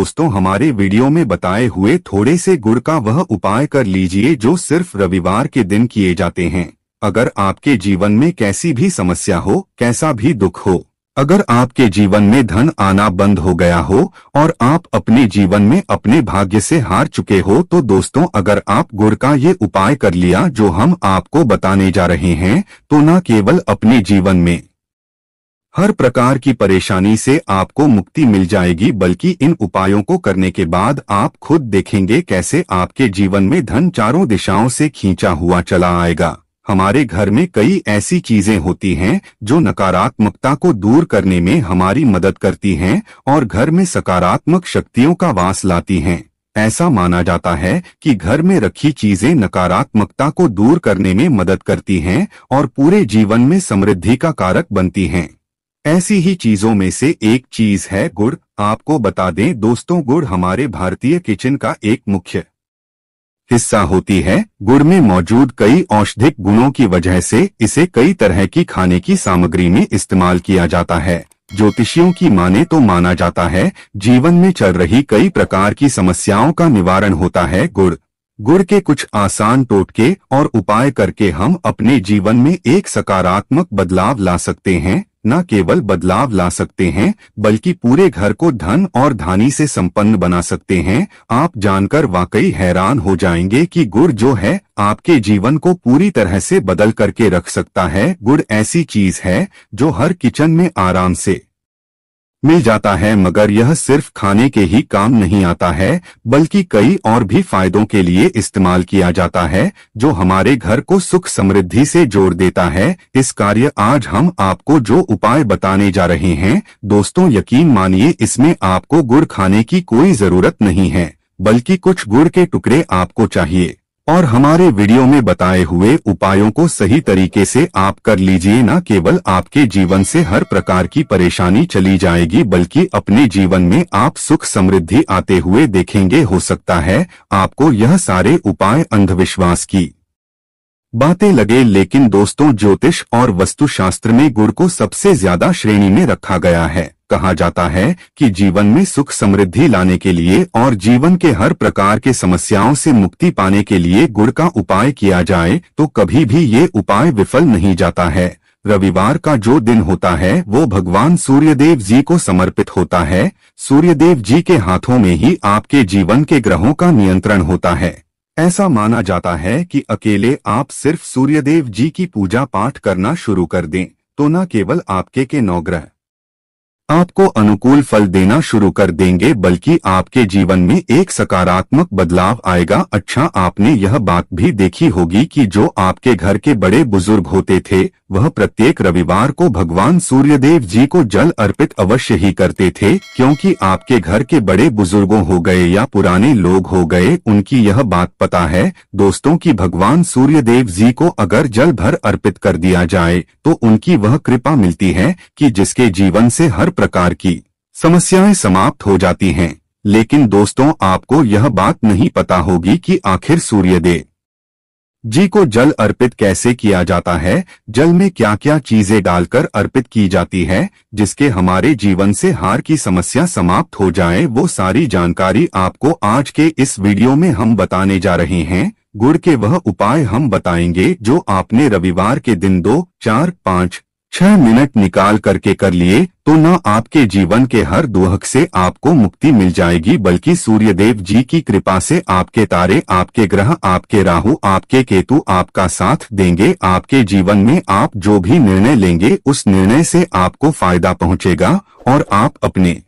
दोस्तों हमारे वीडियो में बताए हुए थोड़े से गुड़ का वह उपाय कर लीजिए जो सिर्फ रविवार के दिन किए जाते हैं। अगर आपके जीवन में कैसी भी समस्या हो, कैसा भी दुख हो, अगर आपके जीवन में धन आना बंद हो गया हो और आप अपने जीवन में अपने भाग्य से हार चुके हो, तो दोस्तों अगर आप गुड़ का ये उपाय कर लिया जो हम आपको बताने जा रहे हैं, तो न केवल अपने जीवन में हर प्रकार की परेशानी से आपको मुक्ति मिल जाएगी, बल्कि इन उपायों को करने के बाद आप खुद देखेंगे कैसे आपके जीवन में धन चारों दिशाओं से खींचा हुआ चला आएगा। हमारे घर में कई ऐसी चीजें होती हैं जो नकारात्मकता को दूर करने में हमारी मदद करती हैं और घर में सकारात्मक शक्तियों का वास लाती हैं। ऐसा माना जाता है कि घर में रखी चीजें नकारात्मकता को दूर करने में मदद करती हैं और पूरे जीवन में समृद्धि का कारक बनती हैं। ऐसी ही चीजों में से एक चीज है गुड़। आपको बता दें दोस्तों, गुड़ हमारे भारतीय किचन का एक मुख्य हिस्सा होती है। गुड़ में मौजूद कई औषधिक गुणों की वजह से इसे कई तरह की खाने की सामग्री में इस्तेमाल किया जाता है। ज्योतिषियों की माने तो माना जाता है जीवन में चल रही कई प्रकार की समस्याओं का निवारण होता है गुड़ के कुछ आसान टोटके और उपाय करके हम अपने जीवन में एक सकारात्मक बदलाव ला सकते हैं। न केवल बदलाव ला सकते हैं बल्कि पूरे घर को धन और धानी से संपन्न बना सकते हैं। आप जानकर वाकई हैरान हो जाएंगे कि गुड़ जो है आपके जीवन को पूरी तरह से बदल करके रख सकता है। गुड़ ऐसी चीज है जो हर किचन में आराम से मिल जाता है, मगर यह सिर्फ खाने के ही काम नहीं आता है बल्कि कई और भी फायदों के लिए इस्तेमाल किया जाता है जो हमारे घर को सुख समृद्धि से जोड़ देता है। इस कार्य आज हम आपको जो उपाय बताने जा रहे हैं दोस्तों, यकीन मानिए इसमें आपको गुड़ खाने की कोई जरूरत नहीं है, बल्कि कुछ गुड़ के टुकड़े आपको चाहिए और हमारे वीडियो में बताए हुए उपायों को सही तरीके से आप कर लीजिए। न केवल आपके जीवन से हर प्रकार की परेशानी चली जाएगी बल्कि अपने जीवन में आप सुख समृद्धि आते हुए देखेंगे। हो सकता है आपको यह सारे उपाय अंधविश्वास की बातें लगे, लेकिन दोस्तों ज्योतिष और वास्तुशास्त्र में गुड़ को सबसे ज्यादा श्रेणी में रखा गया है। कहा जाता है कि जीवन में सुख समृद्धि लाने के लिए और जीवन के हर प्रकार के समस्याओं से मुक्ति पाने के लिए गुड़ का उपाय किया जाए तो कभी भी ये उपाय विफल नहीं जाता है। रविवार का जो दिन होता है वो भगवान सूर्यदेव जी को समर्पित होता है। सूर्यदेव जी के हाथों में ही आपके जीवन के ग्रहों का नियंत्रण होता है। ऐसा माना जाता है कि अकेले आप सिर्फ सूर्यदेव जी की पूजा पाठ करना शुरू कर दें तो न केवल आपके के नवग्रह आपको अनुकूल फल देना शुरू कर देंगे बल्कि आपके जीवन में एक सकारात्मक बदलाव आएगा। अच्छा, आपने यह बात भी देखी होगी कि जो आपके घर के बड़े बुजुर्ग होते थे वह प्रत्येक रविवार को भगवान सूर्यदेव जी को जल अर्पित अवश्य ही करते थे, क्योंकि आपके घर के बड़े बुजुर्गों हो गए या पुराने लोग हो गए, उनकी यह बात पता है दोस्तों कि भगवान सूर्यदेव जी को अगर जल भर अर्पित कर दिया जाए तो उनकी वह कृपा मिलती है कि जिसके जीवन से हर प्रकार की समस्याएं समाप्त हो जाती हैं। लेकिन दोस्तों आपको यह बात नहीं पता होगी कि आखिर सूर्यदेव जी को जल अर्पित कैसे किया जाता है। जल में क्या क्या चीजें डालकर अर्पित की जाती है जिसके हमारे जीवन से हार की समस्या समाप्त हो जाए, वो सारी जानकारी आपको आज के इस वीडियो में हम बताने जा रहे हैं। गुड़ के वह उपाय हम बताएंगे जो आपने रविवार के दिन 2, 4, 5, 6 मिनट निकाल करके कर लिए तो न आपके जीवन के हर दुख से आपको मुक्ति मिल जाएगी बल्कि सूर्यदेव जी की कृपा से आपके तारे, आपके ग्रह, आपके राहु, आपके केतु आपका साथ देंगे। आपके जीवन में आप जो भी निर्णय लेंगे उस निर्णय से आपको फायदा पहुंचेगा और आप अपने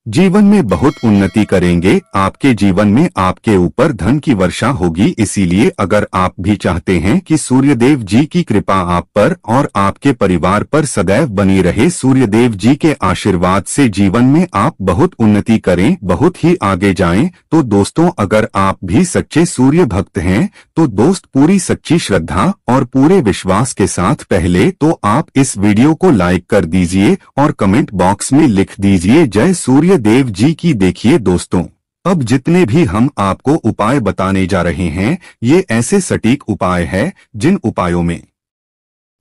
जीवन में बहुत उन्नति करेंगे। आपके जीवन में आपके ऊपर धन की वर्षा होगी। इसीलिए अगर आप भी चाहते हैं कि सूर्यदेव जी की कृपा आप पर और आपके परिवार पर सदैव बनी रहे, सूर्यदेव जी के आशीर्वाद से जीवन में आप बहुत उन्नति करें, बहुत ही आगे जाएं, तो दोस्तों अगर आप भी सच्चे सूर्य भक्त हैं तो दोस्त पूरी सच्ची श्रद्धा और पूरे विश्वास के साथ पहले तो आप इस वीडियो को लाइक कर दीजिए और कमेंट बॉक्स में लिख दीजिए जय सूर्य देव जी की। देखिए दोस्तों, अब जितने भी हम आपको उपाय बताने जा रहे हैं ये ऐसे सटीक उपाय है जिन उपायों में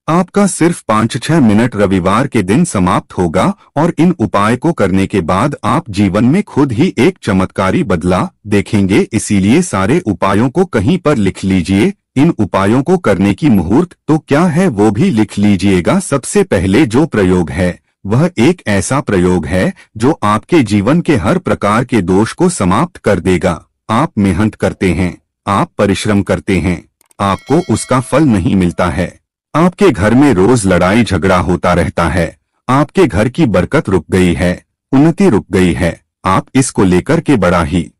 आपका सिर्फ 5-6 मिनट रविवार के दिन समाप्त होगा और इन उपाय को करने के बाद आप जीवन में खुद ही एक चमत्कारी बदलाव देखेंगे। इसीलिए सारे उपायों को कहीं पर लिख लीजिए। इन उपायों को करने की मुहूर्त तो क्या है वो भी लिख लीजिएगा। सबसे पहले जो प्रयोग है वह एक ऐसा प्रयोग है जो आपके जीवन के हर प्रकार के दोष को समाप्त कर देगा। आप मेहनत करते हैं, आप परिश्रम करते हैं, आपको उसका फल नहीं मिलता है। आपके घर में रोज लड़ाई झगड़ा होता रहता है, आपके घर की बरकत रुक गई है, उन्नति रुक गई है, आप इसको लेकर के बड़ा ही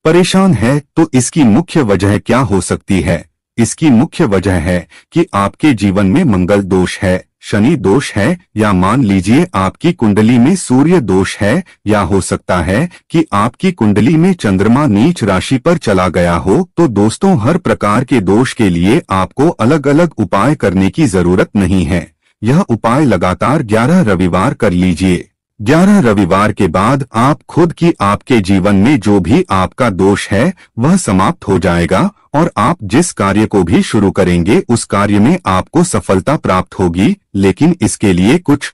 परेशान है। तो इसकी मुख्य वजह क्या हो सकती है? इसकी मुख्य वजह है कि आपके जीवन में मंगल दोष है, शनि दोष है, या मान लीजिए आपकी कुंडली में सूर्य दोष है, या हो सकता है कि आपकी कुंडली में चंद्रमा नीच राशि पर चला गया हो। तो दोस्तों, हर प्रकार के दोष के लिए आपको अलग अलग उपाय करने की जरूरत नहीं है। यह उपाय लगातार 11 रविवार कर लीजिए। 11 रविवार के बाद आप खुद की आपके जीवन में जो भी आपका दोष है वह समाप्त हो जाएगा और आप जिस कार्य को भी शुरू करेंगे उस कार्य में आपको सफलता प्राप्त होगी। लेकिन इसके लिए कुछ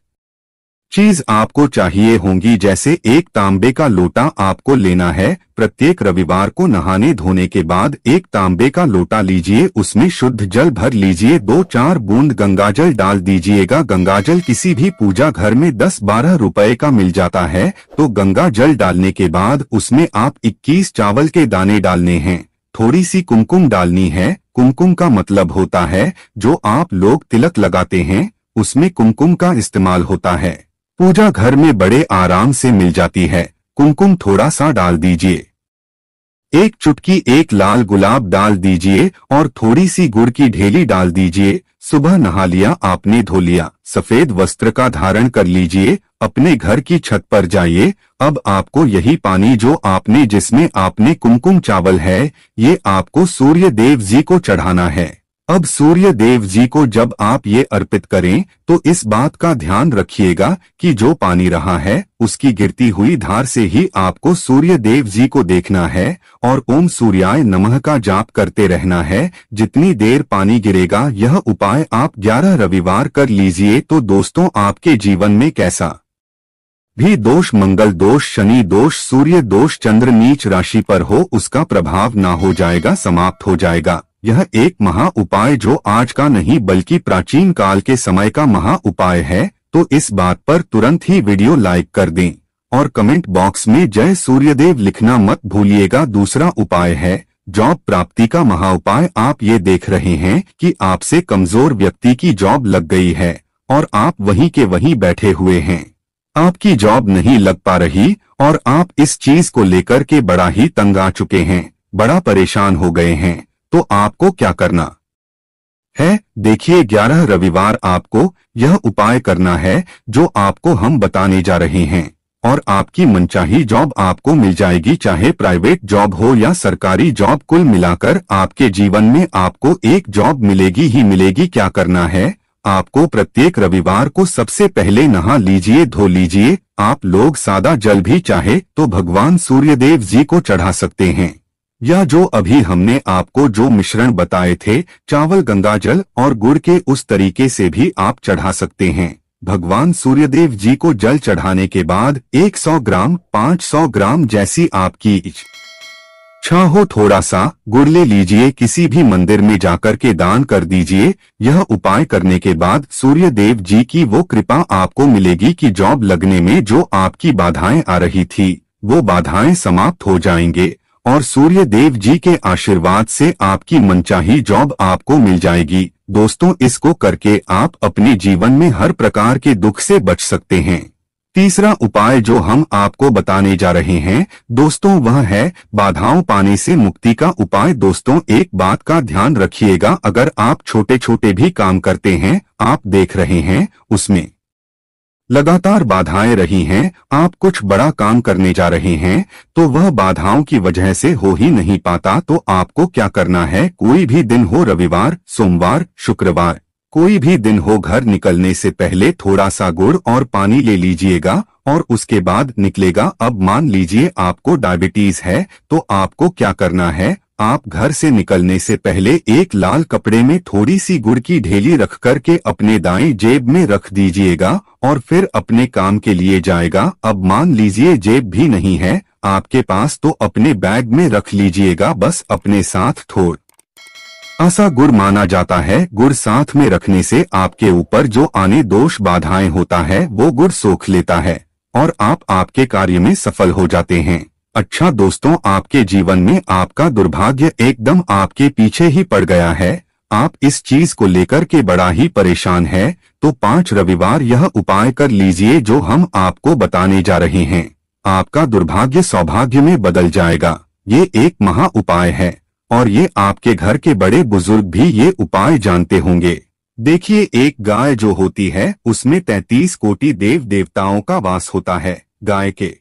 चीज आपको चाहिए होंगी, जैसे एक तांबे का लोटा आपको लेना है। प्रत्येक रविवार को नहाने धोने के बाद एक तांबे का लोटा लीजिए, उसमें शुद्ध जल भर लीजिए, 2-4 बूंद गंगाजल डाल दीजिएगा। गंगाजल किसी भी पूजा घर में 10-12 रुपए का मिल जाता है। तो गंगा जल डालने के बाद उसमें आप 21 चावल के दाने डालने हैं, थोड़ी सी कुमकुम डालनी है। कुमकुम का मतलब होता है जो आप लोग तिलक लगाते हैं, उसमें कुमकुम का इस्तेमाल होता है। पूजा घर में बड़े आराम से मिल जाती है। कुमकुम थोड़ा सा डाल दीजिए, एक चुटकी एक लाल गुलाब डाल दीजिए और थोड़ी सी गुड़ की ढेली डाल दीजिए। सुबह नहा लिया आपने, धो लिया, सफेद वस्त्र का धारण कर लीजिए, अपने घर की छत पर जाइए। अब आपको यही पानी जो आपने जिसमें आपने कुमकुम चावल है, ये आपको सूर्य देव जी को चढ़ाना है। अब सूर्य देव जी को जब आप ये अर्पित करें तो इस बात का ध्यान रखिएगा कि जो पानी रहा है उसकी गिरती हुई धार से ही आपको सूर्य देव जी को देखना है और ओम सूर्याय नमः का जाप करते रहना है जितनी देर पानी गिरेगा। यह उपाय आप 11 रविवार कर लीजिए। तो दोस्तों, आपके जीवन में कैसा भी दोष, मंगल दोष, शनि दोष, सूर्य दोष, चंद्र नीच राशि पर हो, उसका प्रभाव ना हो जाएगा, समाप्त हो जाएगा। यह एक महा उपाय जो आज का नहीं बल्कि प्राचीन काल के समय का महा उपाय है। तो इस बात पर तुरंत ही वीडियो लाइक कर दें और कमेंट बॉक्स में जय सूर्यदेव लिखना मत भूलिएगा। दूसरा उपाय है जॉब प्राप्ति का महा उपाय। आप ये देख रहे हैं कि आपसे कमजोर व्यक्ति की जॉब लग गई है और आप वहीं के वहीं बैठे हुए हैं, आपकी जॉब नहीं लग पा रही और आप इस चीज को लेकर के बड़ा ही तंग आ चुके हैं, बड़ा परेशान हो गए हैं। तो आपको क्या करना है? देखिए, 11 रविवार आपको यह उपाय करना है जो आपको हम बताने जा रहे हैं और आपकी मनचाही जॉब आपको मिल जाएगी, चाहे प्राइवेट जॉब हो या सरकारी जॉब। कुल मिलाकर आपके जीवन में आपको एक जॉब मिलेगी ही मिलेगी। क्या करना है? आपको प्रत्येक रविवार को सबसे पहले नहा लीजिए, धो लीजिए। आप लोग सादा जल भी चाहे तो भगवान सूर्यदेव जी को चढ़ा सकते हैं, या जो अभी हमने आपको जो मिश्रण बताए थे, चावल, गंगाजल और गुड़ के, उस तरीके से भी आप चढ़ा सकते हैं। भगवान सूर्यदेव जी को जल चढ़ाने के बाद 100 ग्राम, 500 ग्राम जैसी आपकी इच्छा हो थोड़ा सा गुड़ ले लीजिए, किसी भी मंदिर में जाकर के दान कर दीजिए। यह उपाय करने के बाद सूर्यदेव जी की वो कृपा आपको मिलेगी कि जॉब लगने में जो आपकी बाधाएं आ रही थी वो बाधाएं समाप्त हो जाएंगे और सूर्य देव जी के आशीर्वाद से आपकी मनचाही जॉब आपको मिल जाएगी। दोस्तों, इसको करके आप अपने जीवन में हर प्रकार के दुख से बच सकते हैं। तीसरा उपाय जो हम आपको बताने जा रहे हैं दोस्तों, वह है बाधाओं पाने से मुक्ति का उपाय। दोस्तों, एक बात का ध्यान रखिएगा, अगर आप छोटे छोटे भी काम करते हैं, आप देख रहे हैं उसमें लगातार बाधाएं रही हैं, आप कुछ बड़ा काम करने जा रहे हैं तो वह बाधाओं की वजह से हो ही नहीं पाता। तो आपको क्या करना है? कोई भी दिन हो, रविवार, सोमवार, शुक्रवार, कोई भी दिन हो, घर निकलने से पहले थोड़ा सा गुड़ और पानी ले लीजिएगा और उसके बाद निकलेगा। अब मान लीजिए आपको डायबिटीज है तो आपको क्या करना है? आप घर से निकलने से पहले एक लाल कपड़े में थोड़ी सी गुड़ की ढेली रख कर के अपने दाएं जेब में रख दीजिएगा और फिर अपने काम के लिए जाएगा। अब मान लीजिए जेब भी नहीं है आपके पास, तो अपने बैग में रख लीजिएगा बस अपने साथ थोड़ा सा गुड़। माना जाता है गुड़ साथ में रखने से आपके ऊपर जो आने दोष बाधाएं होता है वो गुड़ सोख लेता है और आप आपके कार्य में सफल हो जाते हैं। अच्छा दोस्तों, आपके जीवन में आपका दुर्भाग्य एकदम आपके पीछे ही पड़ गया है, आप इस चीज को लेकर के बड़ा ही परेशान है, तो 5 रविवार यह उपाय कर लीजिए जो हम आपको बताने जा रहे हैं। आपका दुर्भाग्य सौभाग्य में बदल जाएगा। ये एक महा उपाय है और ये आपके घर के बड़े बुजुर्ग भी ये उपाय जानते होंगे। देखिए, एक गाय जो होती है उसमें 33 कोटि देव देवताओं का वास होता है। गाय के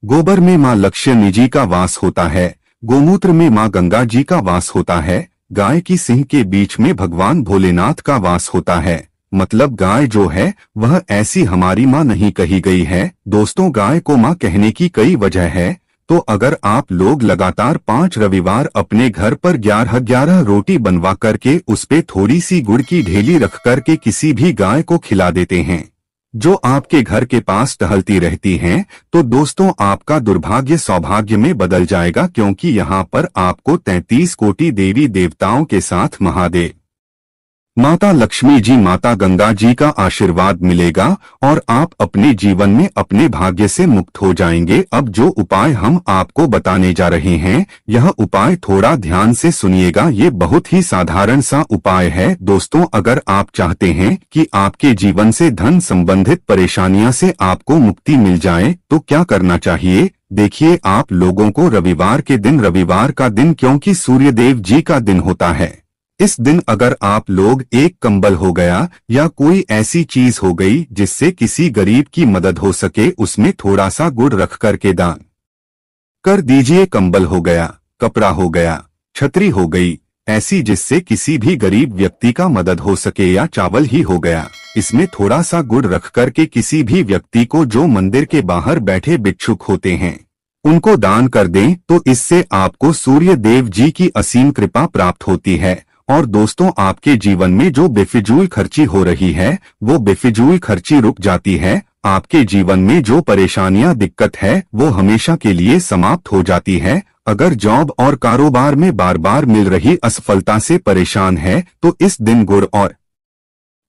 गोबर में माँ लक्ष्मी जी का वास होता है, गोमूत्र में माँ गंगा जी का वास होता है, गाय की सिंह के बीच में भगवान भोलेनाथ का वास होता है। मतलब गाय जो है वह ऐसी हमारी माँ नहीं कही गई है। दोस्तों, गाय को माँ कहने की कई वजह है। तो अगर आप लोग लगातार 5 रविवार अपने घर पर 11 रोटी बनवा करके उस पे थोड़ी सी गुड़ की ढेली रख करके किसी भी गाय को खिला देते हैं जो आपके घर के पास टहलती रहती हैं, तो दोस्तों आपका दुर्भाग्य सौभाग्य में बदल जाएगा, क्योंकि यहाँ पर आपको 33 कोटि देवी देवताओं के साथ महादेव, माता लक्ष्मी जी, माता गंगा जी का आशीर्वाद मिलेगा और आप अपने जीवन में अपने भाग्य से मुक्त हो जाएंगे। अब जो उपाय हम आपको बताने जा रहे हैं, यह उपाय थोड़ा ध्यान से सुनिएगा। ये बहुत ही साधारण सा उपाय है। दोस्तों, अगर आप चाहते हैं कि आपके जीवन से धन संबंधित परेशानियां से आपको मुक्ति मिल जाए, तो क्या करना चाहिए? देखिए, आप लोगों को रविवार के दिन, रविवार का दिन क्योंकि सूर्यदेव जी का दिन होता है, इस दिन अगर आप लोग एक कंबल हो गया या कोई ऐसी चीज हो गई जिससे किसी गरीब की मदद हो सके, उसमें थोड़ा सा गुड़ रख करके दान कर दीजिए। कंबल हो गया, कपड़ा हो गया, छतरी हो गई, ऐसी जिससे किसी भी गरीब व्यक्ति का मदद हो सके, या चावल ही हो गया, इसमें थोड़ा सा गुड़ रख करके किसी भी व्यक्ति को जो मंदिर के बाहर बैठे भिक्षुक होते हैं उनको दान कर दें, तो इससे आपको सूर्य देव जी की असीम कृपा प्राप्त होती है। और दोस्तों, आपके जीवन में जो बेफिजूल खर्ची हो रही है वो बेफिजूल खर्ची रुक जाती है। आपके जीवन में जो परेशानियां, दिक्कत है वो हमेशा के लिए समाप्त हो जाती है। अगर जॉब और कारोबार में बार बार मिल रही असफलता से परेशान है, तो इस दिन गुड़ और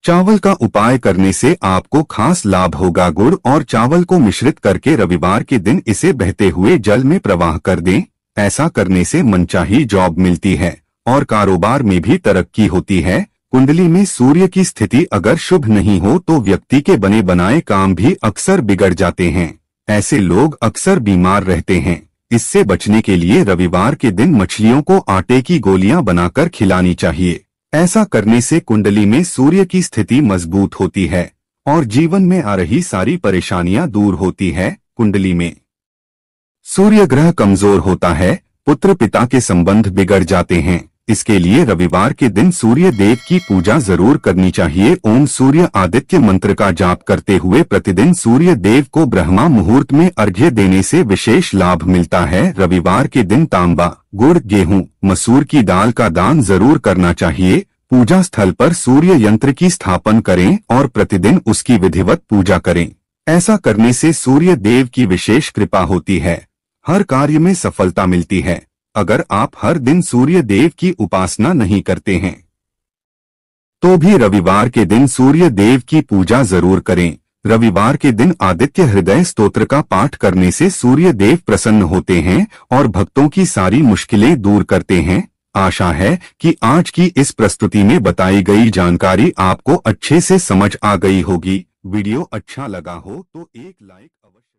चावल का उपाय करने से आपको खास लाभ होगा। गुड़ और चावल को मिश्रित करके रविवार के दिन इसे बहते हुए जल में प्रवाह कर दें। ऐसा करने से मनचाही जॉब मिलती है और कारोबार में भी तरक्की होती है। कुंडली में सूर्य की स्थिति अगर शुभ नहीं हो तो व्यक्ति के बने बनाए काम भी अक्सर बिगड़ जाते हैं। ऐसे लोग अक्सर बीमार रहते हैं। इससे बचने के लिए रविवार के दिन मछलियों को आटे की गोलियां बनाकर खिलानी चाहिए। ऐसा करने से कुंडली में सूर्य की स्थिति मजबूत होती है और जीवन में आ रही सारी परेशानियां दूर होती है। कुंडली में सूर्य ग्रह कमजोर होता है, पुत्र पिता के संबंध बिगड़ जाते हैं। इसके लिए रविवार के दिन सूर्य देव की पूजा जरूर करनी चाहिए। ओम सूर्य आदित्य मंत्र का जाप करते हुए प्रतिदिन सूर्य देव को ब्रह्मा मुहूर्त में अर्घ्य देने से विशेष लाभ मिलता है। रविवार के दिन तांबा, गुड़, गेहूं, मसूर की दाल का दान जरूर करना चाहिए। पूजा स्थल पर सूर्य यंत्र की स्थापना करें और प्रतिदिन उसकी विधिवत पूजा करें। ऐसा करने से सूर्य देव की विशेष कृपा होती है, हर कार्य में सफलता मिलती है। अगर आप हर दिन सूर्य देव की उपासना नहीं करते हैं तो भी रविवार के दिन सूर्य देव की पूजा जरूर करें। रविवार के दिन आदित्य हृदय स्तोत्र का पाठ करने से सूर्य देव प्रसन्न होते हैं और भक्तों की सारी मुश्किलें दूर करते हैं। आशा है कि आज की इस प्रस्तुति में बताई गई जानकारी आपको अच्छे से समझ आ गई होगी। वीडियो अच्छा लगा हो तो एक लाइक अवश्य